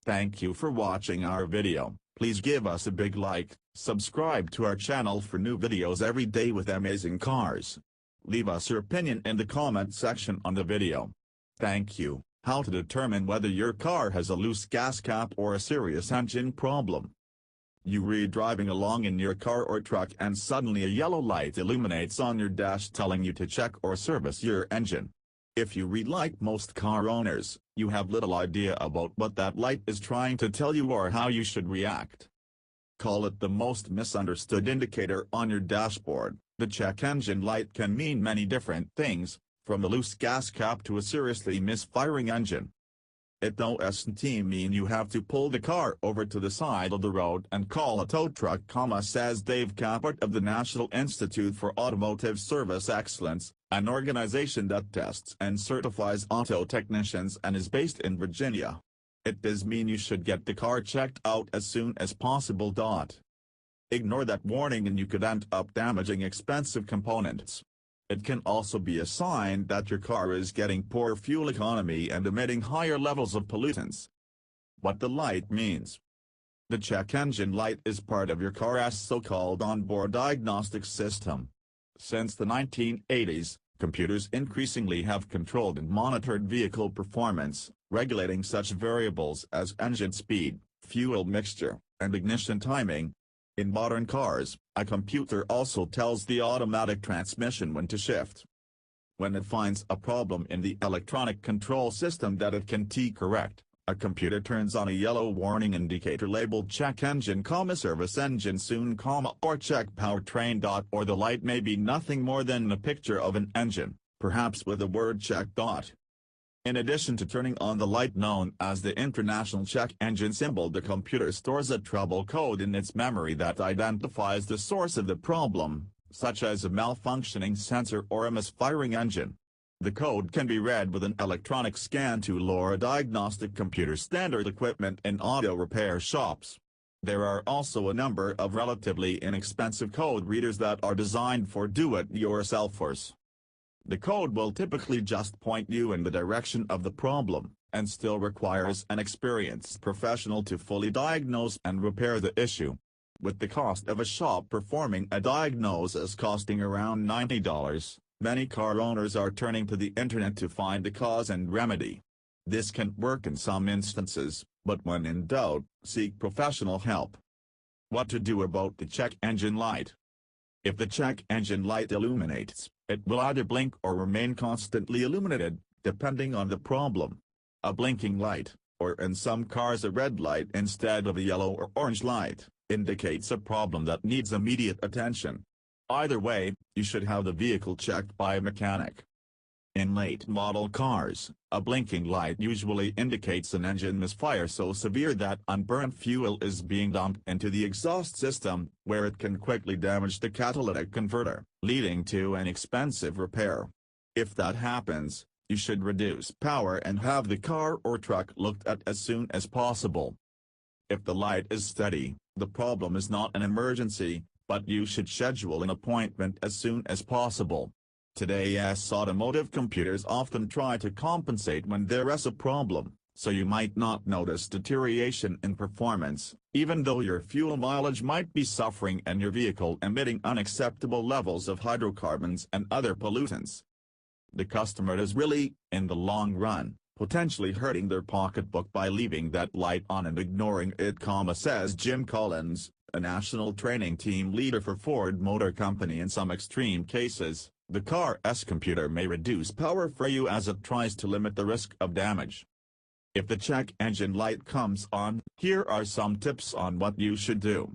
Thank you for watching our video. Please give us a big like, subscribe to our channel for new videos every day with amazing cars. Leave us your opinion in the comment section on the video. Thank you. How to determine whether your car has a loose gas cap or a serious engine problem. You are driving along in your car or truck and suddenly a yellow light illuminates on your dash telling you to check or service your engine. If you read like most car owners, you have little idea about what that light is trying to tell you or how you should react. Call it the most misunderstood indicator on your dashboard. The check engine light can mean many different things, from a loose gas cap to a seriously misfiring engine. It doesn't mean you have to pull the car over to the side of the road and call a tow truck, says Dave Cappert of the National Institute for Automotive Service Excellence, an organization that tests and certifies auto technicians and is based in Virginia. It does mean you should get the car checked out as soon as possible. Ignore that warning and you could end up damaging expensive components. It can also be a sign that your car is getting poor fuel economy and emitting higher levels of pollutants. What the light means. The check engine light is part of your car's so-called onboard diagnostic system. Since the 1980s, computers increasingly have controlled and monitored vehicle performance, regulating such variables as engine speed, fuel mixture, and ignition timing. In modern cars, a computer also tells the automatic transmission when to shift. When it finds a problem in the electronic control system that it can correct, a computer turns on a yellow warning indicator labeled check engine, service engine soon, or check powertrain. Or the light may be nothing more than a picture of an engine, perhaps with the word check. In addition to turning on the light known as the international check engine symbol, the computer stores a trouble code in its memory that identifies the source of the problem, such as a malfunctioning sensor or a misfiring engine. The code can be read with an electronic scan tool or a diagnostic computer, standard equipment in auto repair shops. There are also a number of relatively inexpensive code readers that are designed for do-it-yourselfers. The code will typically just point you in the direction of the problem, and still requires an experienced professional to fully diagnose and repair the issue. With the cost of a shop performing a diagnosis costing around $90, many car owners are turning to the internet to find the cause and remedy. This can work in some instances, but when in doubt, seek professional help. What to do about the check engine light? If the check engine light illuminates, it will either blink or remain constantly illuminated, depending on the problem. A blinking light, or in some cars a red light instead of a yellow or orange light, indicates a problem that needs immediate attention. Either way, you should have the vehicle checked by a mechanic. In late-model cars, a blinking light usually indicates an engine misfire so severe that unburned fuel is being dumped into the exhaust system, where it can quickly damage the catalytic converter, leading to an expensive repair. If that happens, you should reduce power and have the car or truck looked at as soon as possible. If the light is steady, the problem is not an emergency, but you should schedule an appointment as soon as possible. Today's automotive computers often try to compensate when there is a problem, so you might not notice deterioration in performance, even though your fuel mileage might be suffering and your vehicle emitting unacceptable levels of hydrocarbons and other pollutants. The customer is really, in the long run, potentially hurting their pocketbook by leaving that light on and ignoring it, says Jim Collins, a national training team leader for Ford Motor Company. In some extreme cases, the car's computer may reduce power for you as it tries to limit the risk of damage. If the check engine light comes on, here are some tips on what you should do.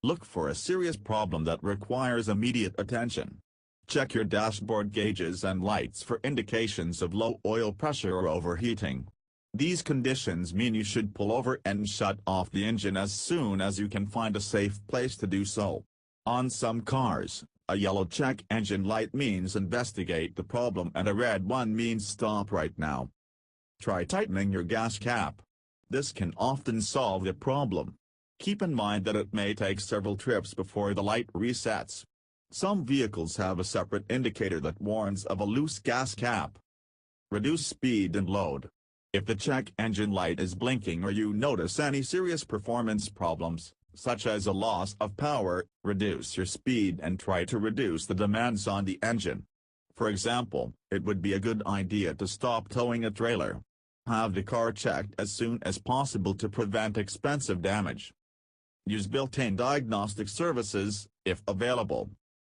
Look for a serious problem that requires immediate attention. Check your dashboard gauges and lights for indications of low oil pressure or overheating. These conditions mean you should pull over and shut off the engine as soon as you can find a safe place to do so. On some cars, a yellow check engine light means investigate the problem and a red one means stop right now. Try tightening your gas cap. This can often solve the problem. Keep in mind that it may take several trips before the light resets. Some vehicles have a separate indicator that warns of a loose gas cap. Reduce speed and load. If the check engine light is blinking or you notice any serious performance problems, such as a loss of power, reduce your speed and try to reduce the demands on the engine. For example, it would be a good idea to stop towing a trailer. Have the car checked as soon as possible to prevent expensive damage. Use built-in diagnostic services, if available.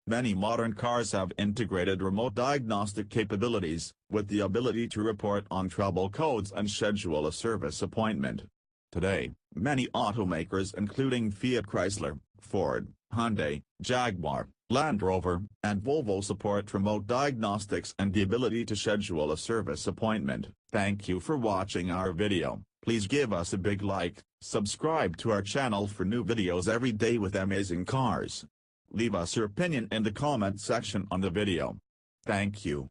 Many modern cars have integrated remote diagnostic capabilities, with the ability to report on trouble codes and schedule a service appointment. Today, many automakers including Fiat Chrysler, Ford, Hyundai, Jaguar, Land Rover, and Volvo support remote diagnostics and the ability to schedule a service appointment. Thank you for watching our video. Please give us a big like, subscribe to our channel for new videos every day with amazing cars. Leave us your opinion in the comment section on the video. Thank you.